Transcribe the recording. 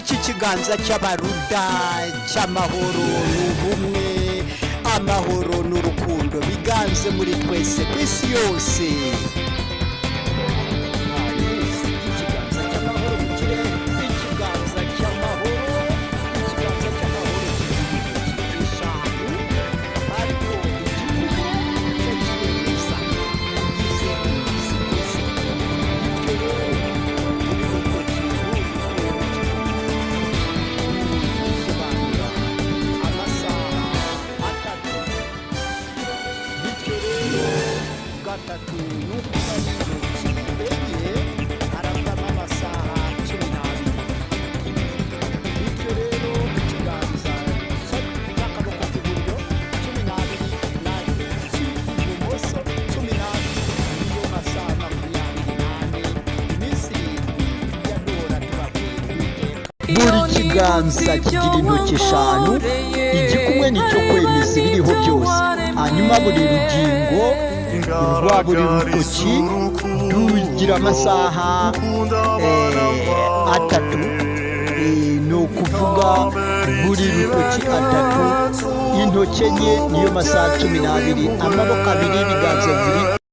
iki kiganza cy'abaruda cy'amahoro n'ubumwe, amahoro n'urukundo biganze muri twese ku isi yose. Ikiganza cy'amahoro mu kirere, ikiganza cy'amahoro, ikiganza cy'amahoro eshanu, ariko igihugu cyemeza ugize ugize bityo rero gatatu n'ukubari intoki enye aravamo amasaha 12. Bityo rero ikiganza cy'akaboko k'iburyo 12 n'intoki ibumoso 12 niyo masaha 28. Iminsi irindwi ya Dora tubabwiye buri kiganza kigira intoki eshanu, igikumwe nicyo kwemeza ibiriho byose, hanyuma buri rugingo rwa buri rutoki rugira amasaha 3. Ni ukuvuga buri rutoki 3, intoki enye niyo masaha 12, amaboko 2, ibiganza 2.